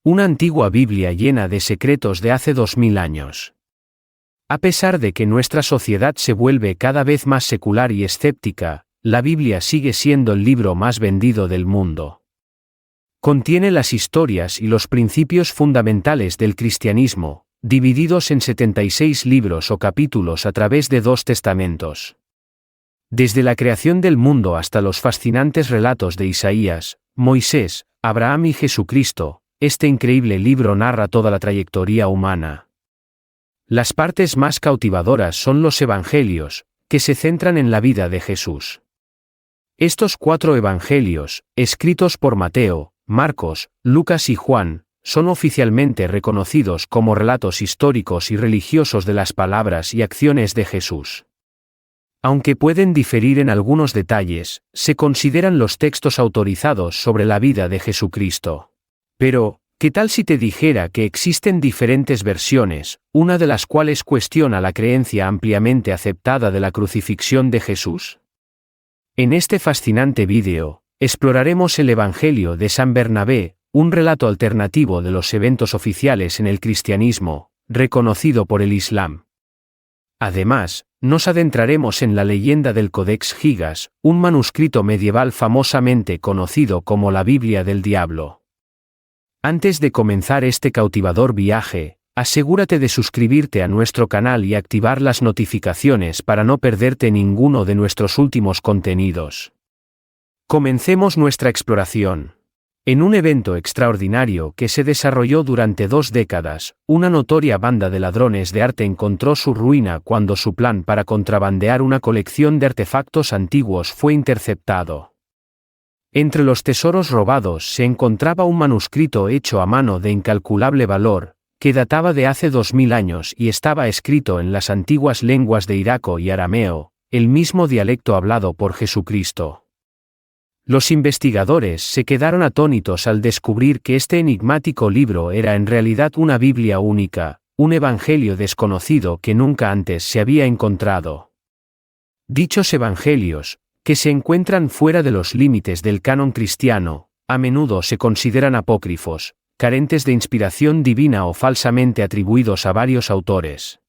Una antigua Biblia llena de secretos de hace 2000 años. A pesar de que nuestra sociedad se vuelve cada vez más secular y escéptica, la Biblia sigue siendo el libro más vendido del mundo. Contiene las historias y los principios fundamentales del cristianismo, divididos en 76 libros o capítulos a través de 2 testamentos. Desde la creación del mundo hasta los fascinantes relatos de Isaías, Moisés, Abraham y Jesucristo, este increíble libro narra toda la trayectoria humana. Las partes más cautivadoras son los evangelios, que se centran en la vida de Jesús. Estos 4 evangelios, escritos por Mateo, Marcos, Lucas y Juan, son oficialmente reconocidos como relatos históricos y religiosos de las palabras y acciones de Jesús. Aunque pueden diferir en algunos detalles, se consideran los textos autorizados sobre la vida de Jesucristo. Pero, ¿qué tal si te dijera que existen diferentes versiones, una de las cuales cuestiona la creencia ampliamente aceptada de la crucifixión de Jesús? En este fascinante vídeo, exploraremos el Evangelio de San Bernabé, un relato alternativo de los eventos oficiales en el cristianismo, reconocido por el Islam. Además, nos adentraremos en la leyenda del Codex Gigas, un manuscrito medieval famosamente conocido como la Biblia del Diablo. Antes de comenzar este cautivador viaje, asegúrate de suscribirte a nuestro canal y activar las notificaciones para no perderte ninguno de nuestros últimos contenidos. Comencemos nuestra exploración. En un evento extraordinario que se desarrolló durante 2 décadas, una notoria banda de ladrones de arte encontró su ruina cuando su plan para contrabandear una colección de artefactos antiguos fue interceptado. Entre los tesoros robados se encontraba un manuscrito hecho a mano de incalculable valor, que databa de hace 2000 años y estaba escrito en las antiguas lenguas de iraco y arameo, el mismo dialecto hablado por Jesucristo. Los investigadores se quedaron atónitos al descubrir que este enigmático libro era en realidad una Biblia única, un evangelio desconocido que nunca antes se había encontrado. Dichos evangelios, que se encuentran fuera de los límites del canon cristiano, a menudo se consideran apócrifos, carentes de inspiración divina o falsamente atribuidos a varios autores.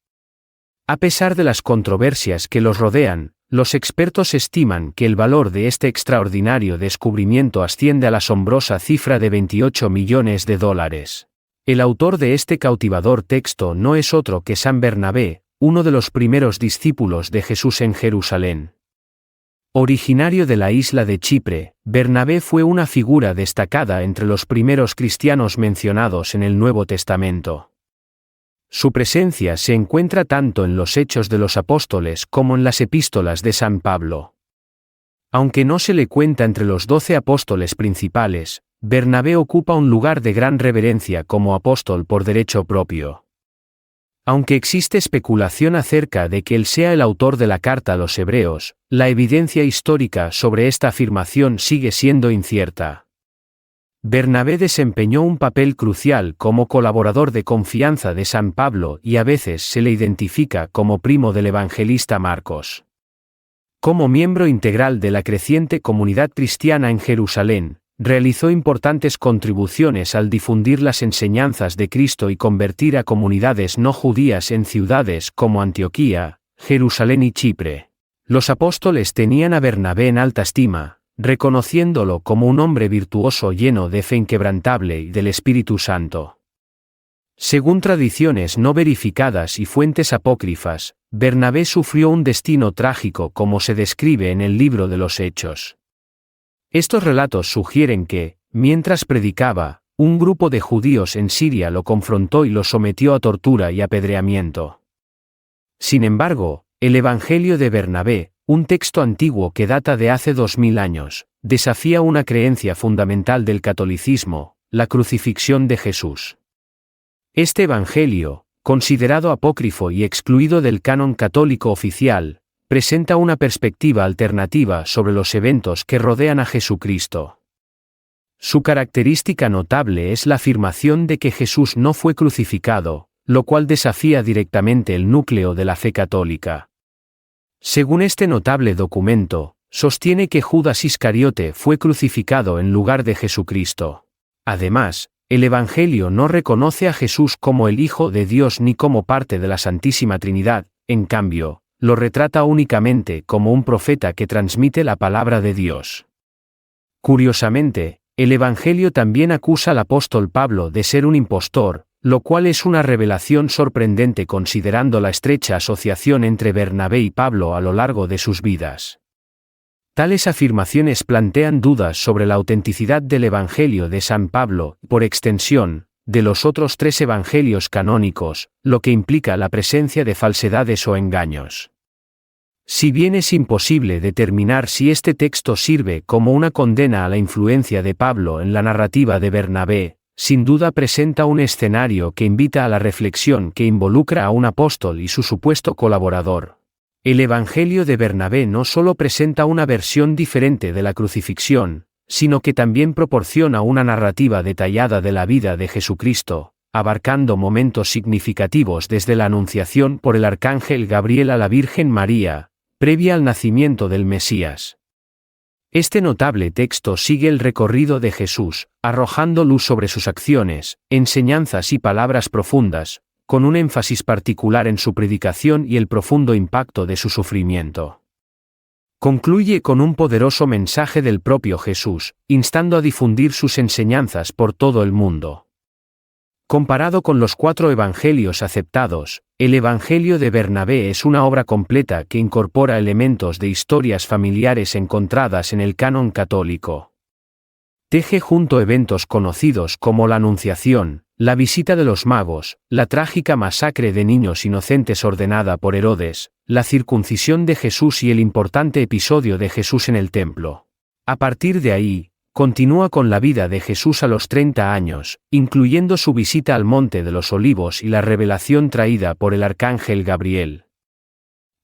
A pesar de las controversias que los rodean, los expertos estiman que el valor de este extraordinario descubrimiento asciende a la asombrosa cifra de $28 millones. El autor de este cautivador texto no es otro que San Bernabé, uno de los primeros discípulos de Jesús en Jerusalén. Originario de la isla de Chipre, Bernabé fue una figura destacada entre los primeros cristianos mencionados en el Nuevo Testamento. Su presencia se encuentra tanto en los Hechos de los Apóstoles como en las epístolas de San Pablo. Aunque no se le cuenta entre los 12 apóstoles principales, Bernabé ocupa un lugar de gran reverencia como apóstol por derecho propio. Aunque existe especulación acerca de que él sea el autor de la carta a los hebreos, la evidencia histórica sobre esta afirmación sigue siendo incierta. Bernabé desempeñó un papel crucial como colaborador de confianza de San Pablo y a veces se le identifica como primo del evangelista Marcos. Como miembro integral de la creciente comunidad cristiana en Jerusalén, realizó importantes contribuciones al difundir las enseñanzas de Cristo y convertir a comunidades no judías en ciudades como Antioquía, Jerusalén y Chipre. Los apóstoles tenían a Bernabé en alta estima, reconociéndolo como un hombre virtuoso lleno de fe inquebrantable y del Espíritu Santo. Según tradiciones no verificadas y fuentes apócrifas, Bernabé sufrió un destino trágico como se describe en el libro de los Hechos. Estos relatos sugieren que, mientras predicaba, un grupo de judíos en Siria lo confrontó y lo sometió a tortura y apedreamiento. Sin embargo, el Evangelio de Bernabé, un texto antiguo que data de hace 2000 años, desafía una creencia fundamental del catolicismo, la crucifixión de Jesús. Este Evangelio, considerado apócrifo y excluido del canon católico oficial, presenta una perspectiva alternativa sobre los eventos que rodean a Jesucristo. Su característica notable es la afirmación de que Jesús no fue crucificado, lo cual desafía directamente el núcleo de la fe católica. Según este notable documento, sostiene que Judas Iscariote fue crucificado en lugar de Jesucristo. Además, el Evangelio no reconoce a Jesús como el Hijo de Dios ni como parte de la Santísima Trinidad, en cambio, lo retrata únicamente como un profeta que transmite la palabra de Dios. Curiosamente, el Evangelio también acusa al apóstol Pablo de ser un impostor, lo cual es una revelación sorprendente considerando la estrecha asociación entre Bernabé y Pablo a lo largo de sus vidas. Tales afirmaciones plantean dudas sobre la autenticidad del Evangelio de San Pablo, por extensión, de los otros 3 evangelios canónicos, lo que implica la presencia de falsedades o engaños. Si bien es imposible determinar si este texto sirve como una condena a la influencia de Pablo en la narrativa de Bernabé, sin duda presenta un escenario que invita a la reflexión que involucra a un apóstol y su supuesto colaborador. El Evangelio de Bernabé no solo presenta una versión diferente de la crucifixión, sino que también proporciona una narrativa detallada de la vida de Jesucristo, abarcando momentos significativos desde la anunciación por el arcángel Gabriel a la Virgen María, previa al nacimiento del Mesías. Este notable texto sigue el recorrido de Jesús, arrojando luz sobre sus acciones, enseñanzas y palabras profundas, con un énfasis particular en su predicación y el profundo impacto de su sufrimiento. Concluye con un poderoso mensaje del propio Jesús, instando a difundir sus enseñanzas por todo el mundo. Comparado con los 4 evangelios aceptados, el Evangelio de Bernabé es una obra completa que incorpora elementos de historias familiares encontradas en el canon católico. Teje junto eventos conocidos como la Anunciación, la visita de los magos, la trágica masacre de niños inocentes ordenada por Herodes, la circuncisión de Jesús y el importante episodio de Jesús en el templo. A partir de ahí, continúa con la vida de Jesús a los 30 años, incluyendo su visita al Monte de los Olivos y la revelación traída por el arcángel Gabriel.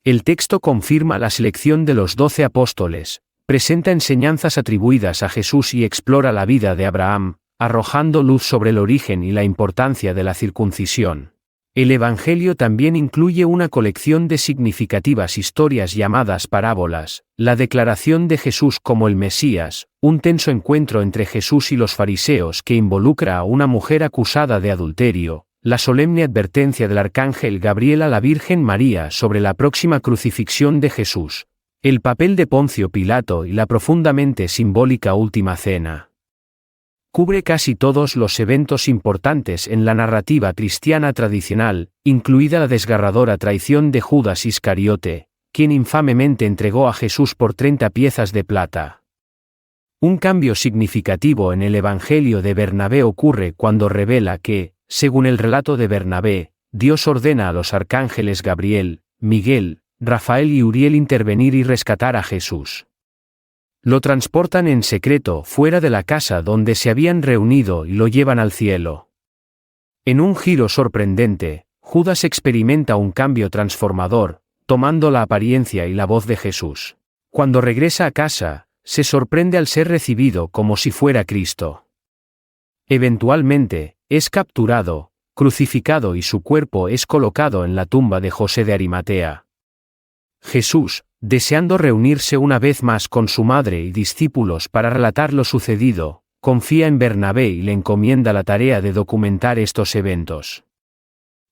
El texto confirma la selección de los 12 apóstoles, presenta enseñanzas atribuidas a Jesús y explora la vida de Abraham, arrojando luz sobre el origen y la importancia de la circuncisión. El Evangelio también incluye una colección de significativas historias llamadas parábolas, la declaración de Jesús como el Mesías, un tenso encuentro entre Jesús y los fariseos que involucra a una mujer acusada de adulterio, la solemne advertencia del arcángel Gabriel a la Virgen María sobre la próxima crucifixión de Jesús, el papel de Poncio Pilato y la profundamente simbólica Última Cena. Cubre casi todos los eventos importantes en la narrativa cristiana tradicional, incluida la desgarradora traición de Judas Iscariote, quien infamemente entregó a Jesús por 30 piezas de plata. Un cambio significativo en el Evangelio de Bernabé ocurre cuando revela que, según el relato de Bernabé, Dios ordena a los arcángeles Gabriel, Miguel, Rafael y Uriel intervenir y rescatar a Jesús. Lo transportan en secreto fuera de la casa donde se habían reunido y lo llevan al cielo. En un giro sorprendente, Judas experimenta un cambio transformador, tomando la apariencia y la voz de Jesús. Cuando regresa a casa, se sorprende al ser recibido como si fuera Cristo. Eventualmente, es capturado, crucificado y su cuerpo es colocado en la tumba de José de Arimatea. Jesús, deseando reunirse una vez más con su madre y discípulos para relatar lo sucedido, confía en Bernabé y le encomienda la tarea de documentar estos eventos.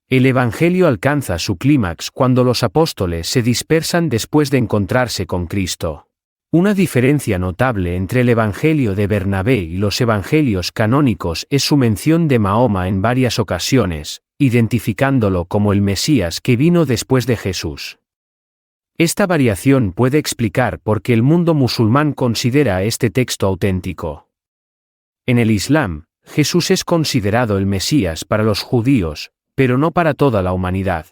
El Evangelio alcanza su clímax cuando los apóstoles se dispersan después de encontrarse con Cristo. Una diferencia notable entre el Evangelio de Bernabé y los evangelios canónicos es su mención de Mahoma en varias ocasiones, identificándolo como el Mesías que vino después de Jesús. Esta variación puede explicar por qué el mundo musulmán considera este texto auténtico. En el Islam, Jesús es considerado el Mesías para los judíos, pero no para toda la humanidad.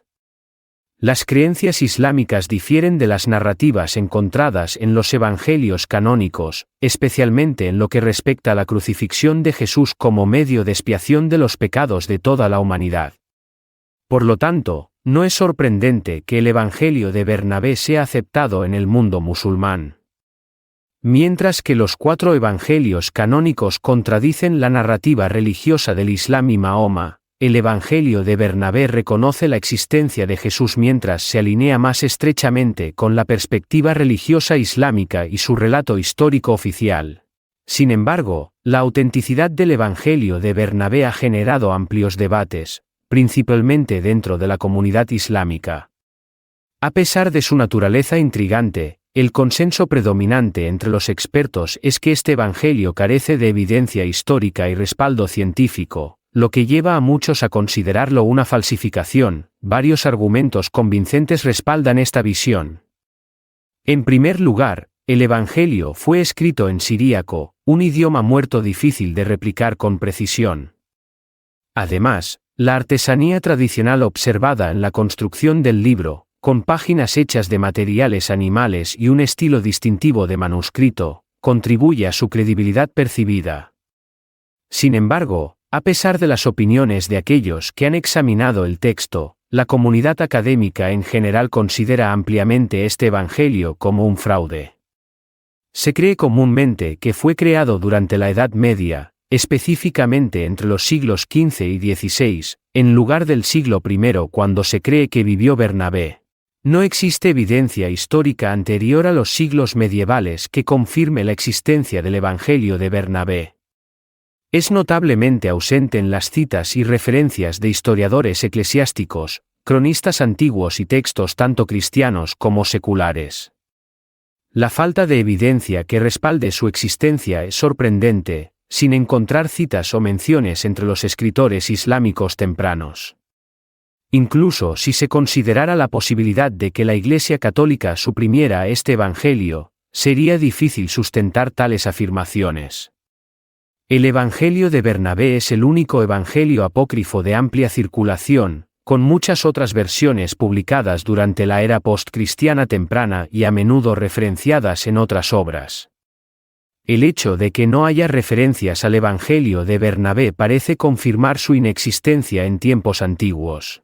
Las creencias islámicas difieren de las narrativas encontradas en los evangelios canónicos, especialmente en lo que respecta a la crucifixión de Jesús como medio de expiación de los pecados de toda la humanidad. Por lo tanto, no es sorprendente que el Evangelio de Bernabé sea aceptado en el mundo musulmán. Mientras que los 4 evangelios canónicos contradicen la narrativa religiosa del Islam y Mahoma, el Evangelio de Bernabé reconoce la existencia de Jesús mientras se alinea más estrechamente con la perspectiva religiosa islámica y su relato histórico oficial. Sin embargo, la autenticidad del Evangelio de Bernabé ha generado amplios debates, principalmente dentro de la comunidad islámica. A pesar de su naturaleza intrigante, el consenso predominante entre los expertos es que este Evangelio carece de evidencia histórica y respaldo científico, lo que lleva a muchos a considerarlo una falsificación. Varios argumentos convincentes respaldan esta visión. En primer lugar, el Evangelio fue escrito en siríaco, un idioma muerto difícil de replicar con precisión. Además, la artesanía tradicional observada en la construcción del libro, con páginas hechas de materiales animales y un estilo distintivo de manuscrito, contribuye a su credibilidad percibida. Sin embargo, a pesar de las opiniones de aquellos que han examinado el texto, la comunidad académica en general considera ampliamente este Evangelio como un fraude. Se cree comúnmente que fue creado durante la Edad Media, específicamente entre los siglos XV y XVI, en lugar del siglo I cuando se cree que vivió Bernabé. No existe evidencia histórica anterior a los siglos medievales que confirme la existencia del Evangelio de Bernabé. Es notablemente ausente en las citas y referencias de historiadores eclesiásticos, cronistas antiguos y textos tanto cristianos como seculares. La falta de evidencia que respalde su existencia es sorprendente, sin encontrar citas o menciones entre los escritores islámicos tempranos. Incluso si se considerara la posibilidad de que la Iglesia Católica suprimiera este Evangelio, sería difícil sustentar tales afirmaciones. El Evangelio de Bernabé es el único evangelio apócrifo de amplia circulación, con muchas otras versiones publicadas durante la era postcristiana temprana y a menudo referenciadas en otras obras. El hecho de que no haya referencias al Evangelio de Bernabé parece confirmar su inexistencia en tiempos antiguos.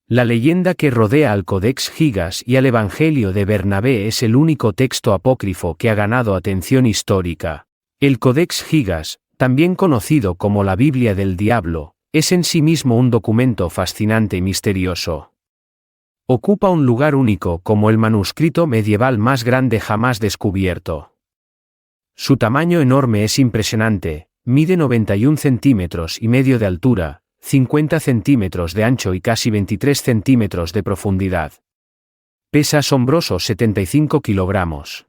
La leyenda que rodea al Codex Gigas y al Evangelio de Bernabé es el único texto apócrifo que ha ganado atención histórica. El Codex Gigas, también conocido como la Biblia del Diablo, es en sí mismo un documento fascinante y misterioso. Ocupa un lugar único como el manuscrito medieval más grande jamás descubierto. Su tamaño enorme es impresionante, mide 91 centímetros y medio de altura, 50 centímetros de ancho y casi 23 centímetros de profundidad. Pesa asombrosos 75 kilogramos.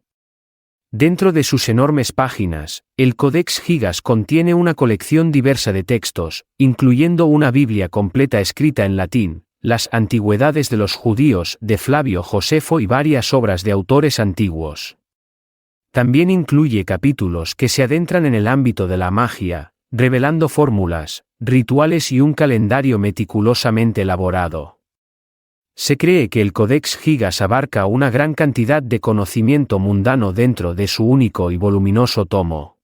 Dentro de sus enormes páginas, el Codex Gigas contiene una colección diversa de textos, incluyendo una Biblia completa escrita en latín, las Antigüedades de los Judíos de Flavio Josefo y varias obras de autores antiguos. También incluye capítulos que se adentran en el ámbito de la magia, revelando fórmulas, rituales y un calendario meticulosamente elaborado. Se cree que el Codex Gigas abarca una gran cantidad de conocimiento mundano dentro de su único y voluminoso tomo.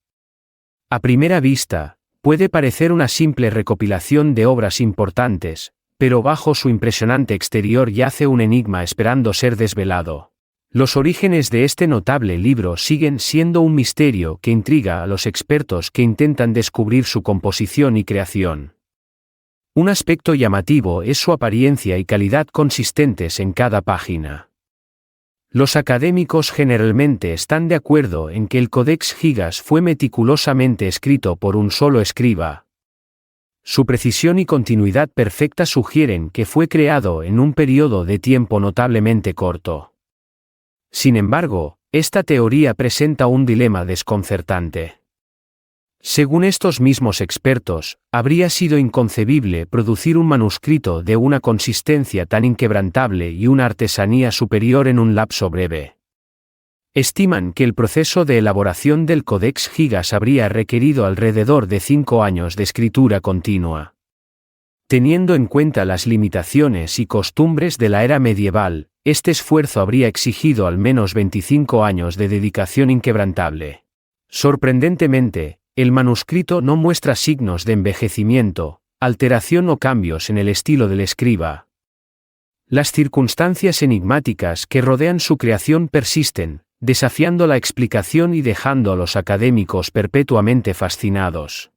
A primera vista, puede parecer una simple recopilación de obras importantes, pero bajo su impresionante exterior yace un enigma esperando ser desvelado. Los orígenes de este notable libro siguen siendo un misterio que intriga a los expertos que intentan descubrir su composición y creación. Un aspecto llamativo es su apariencia y calidad consistentes en cada página. Los académicos generalmente están de acuerdo en que el Codex Gigas fue meticulosamente escrito por un solo escriba. Su precisión y continuidad perfecta sugieren que fue creado en un periodo de tiempo notablemente corto. Sin embargo, esta teoría presenta un dilema desconcertante. Según estos mismos expertos, habría sido inconcebible producir un manuscrito de una consistencia tan inquebrantable y una artesanía superior en un lapso breve. Estiman que el proceso de elaboración del Codex Gigas habría requerido alrededor de 5 años de escritura continua. Teniendo en cuenta las limitaciones y costumbres de la era medieval, este esfuerzo habría exigido al menos 25 años de dedicación inquebrantable. Sorprendentemente, el manuscrito no muestra signos de envejecimiento, alteración o cambios en el estilo del escriba. Las circunstancias enigmáticas que rodean su creación persisten, desafiando la explicación y dejando a los académicos perpetuamente fascinados.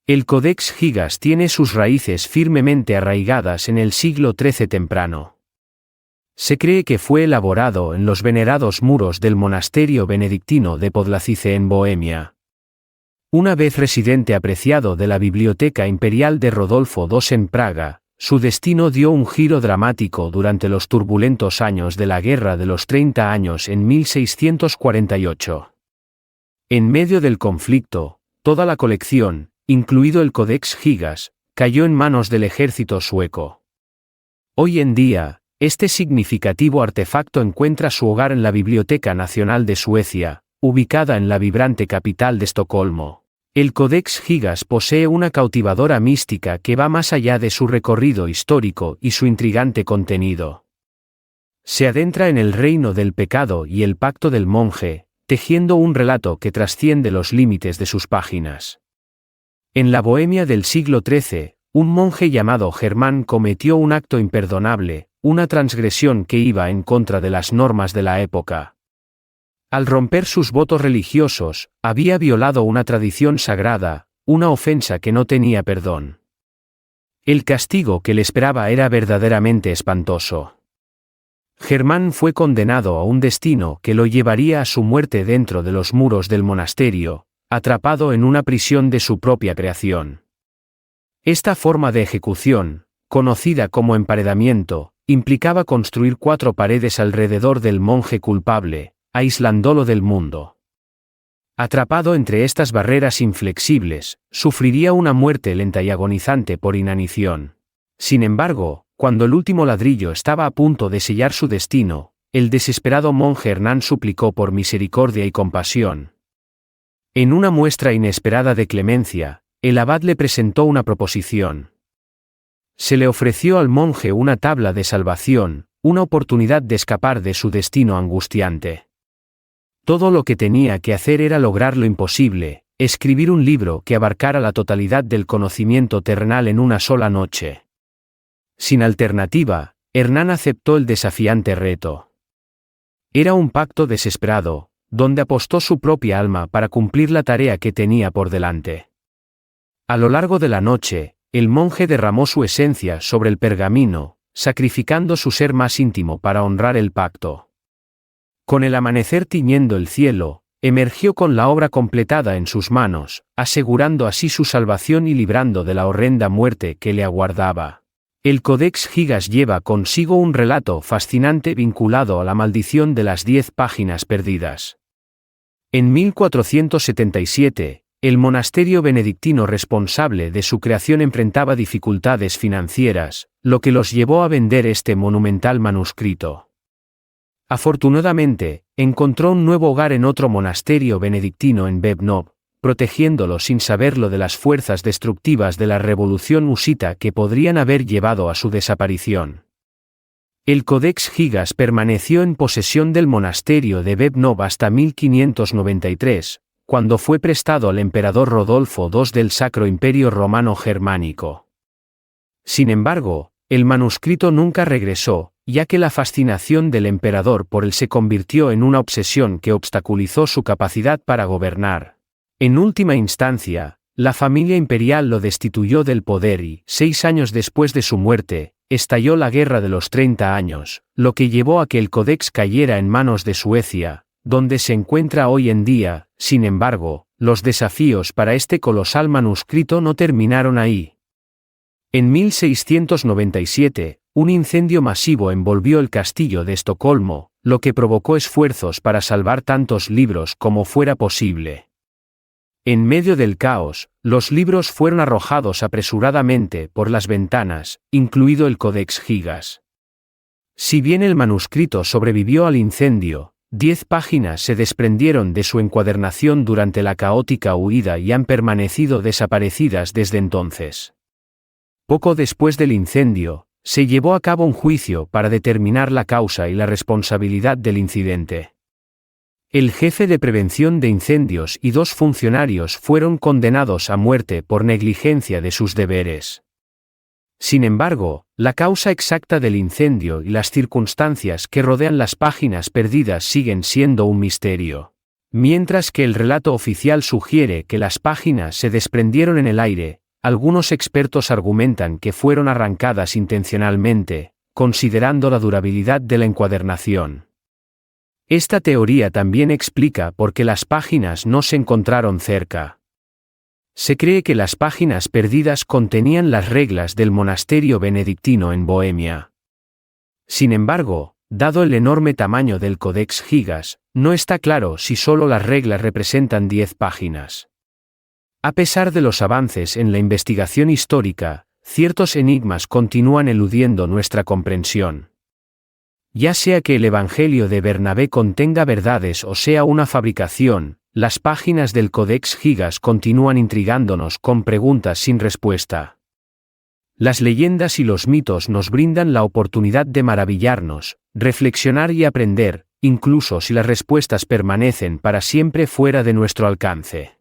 El Codex Gigas tiene sus raíces firmemente arraigadas en el siglo XIII temprano. Se cree que fue elaborado en los venerados muros del monasterio benedictino de Podlazice en Bohemia. Una vez residente apreciado de la Biblioteca Imperial de Rodolfo II en Praga, su destino dio un giro dramático durante los turbulentos años de la Guerra de los 30 Años en 1648. En medio del conflicto, toda la colección, incluido el Codex Gigas, cayó en manos del ejército sueco. Hoy en día, este significativo artefacto encuentra su hogar en la Biblioteca Nacional de Suecia, ubicada en la vibrante capital de Estocolmo. El Codex Gigas posee una cautivadora mística que va más allá de su recorrido histórico y su intrigante contenido. Se adentra en el reino del pecado y el pacto del monje, tejiendo un relato que trasciende los límites de sus páginas. En la Bohemia del siglo XIII, un monje llamado Germán cometió un acto imperdonable, una transgresión que iba en contra de las normas de la época. Al romper sus votos religiosos, había violado una tradición sagrada, una ofensa que no tenía perdón. El castigo que le esperaba era verdaderamente espantoso. Germán fue condenado a un destino que lo llevaría a su muerte dentro de los muros del monasterio, atrapado en una prisión de su propia creación. Esta forma de ejecución, conocida como emparedamiento, implicaba construir 4 paredes alrededor del monje culpable, aislándolo del mundo. Atrapado entre estas barreras inflexibles, sufriría una muerte lenta y agonizante por inanición. Sin embargo, cuando el último ladrillo estaba a punto de sellar su destino, el desesperado monje Hernán suplicó por misericordia y compasión. En una muestra inesperada de clemencia, el abad le presentó una proposición. Se le ofreció al monje una tabla de salvación, una oportunidad de escapar de su destino angustiante. Todo lo que tenía que hacer era lograr lo imposible, escribir un libro que abarcara la totalidad del conocimiento terrenal en una sola noche. Sin alternativa, Hernán aceptó el desafiante reto. Era un pacto desesperado, donde apostó su propia alma para cumplir la tarea que tenía por delante. A lo largo de la noche, el monje derramó su esencia sobre el pergamino, sacrificando su ser más íntimo para honrar el pacto. Con el amanecer tiñendo el cielo, emergió con la obra completada en sus manos, asegurando así su salvación y librando de la horrenda muerte que le aguardaba. El Codex Gigas lleva consigo un relato fascinante vinculado a la maldición de las 10 páginas perdidas. En 1477, el monasterio benedictino responsable de su creación enfrentaba dificultades financieras, lo que los llevó a vender este monumental manuscrito. Afortunadamente, encontró un nuevo hogar en otro monasterio benedictino en Bebnov, protegiéndolo sin saberlo de las fuerzas destructivas de la revolución husita que podrían haber llevado a su desaparición. El Codex Gigas permaneció en posesión del monasterio de Bebnov hasta 1593, cuando fue prestado al emperador Rodolfo II del Sacro Imperio Romano Germánico. Sin embargo, el manuscrito nunca regresó, ya que la fascinación del emperador por él se convirtió en una obsesión que obstaculizó su capacidad para gobernar. En última instancia, la familia imperial lo destituyó del poder y, 6 años después de su muerte, estalló la Guerra de los 30 Años, lo que llevó a que el Codex cayera en manos de Suecia, donde se encuentra hoy en día. Sin embargo, los desafíos para este colosal manuscrito no terminaron ahí. En 1697, un incendio masivo envolvió el castillo de Estocolmo, lo que provocó esfuerzos para salvar tantos libros como fuera posible. En medio del caos, los libros fueron arrojados apresuradamente por las ventanas, incluido el Codex Gigas. Si bien el manuscrito sobrevivió al incendio, 10 páginas se desprendieron de su encuadernación durante la caótica huida y han permanecido desaparecidas desde entonces. Poco después del incendio, se llevó a cabo un juicio para determinar la causa y la responsabilidad del incidente. El jefe de prevención de incendios y 2 funcionarios fueron condenados a muerte por negligencia de sus deberes. Sin embargo, la causa exacta del incendio y las circunstancias que rodean las páginas perdidas siguen siendo un misterio. Mientras que el relato oficial sugiere que las páginas se desprendieron en el aire, algunos expertos argumentan que fueron arrancadas intencionalmente, considerando la durabilidad de la encuadernación. Esta teoría también explica por qué las páginas no se encontraron cerca. Se cree que las páginas perdidas contenían las reglas del monasterio benedictino en Bohemia. Sin embargo, dado el enorme tamaño del Codex Gigas, no está claro si solo las reglas representan 10 páginas. A pesar de los avances en la investigación histórica, ciertos enigmas continúan eludiendo nuestra comprensión. Ya sea que el Evangelio de Bernabé contenga verdades o sea una fabricación, las páginas del Codex Gigas continúan intrigándonos con preguntas sin respuesta. Las leyendas y los mitos nos brindan la oportunidad de maravillarnos, reflexionar y aprender, incluso si las respuestas permanecen para siempre fuera de nuestro alcance.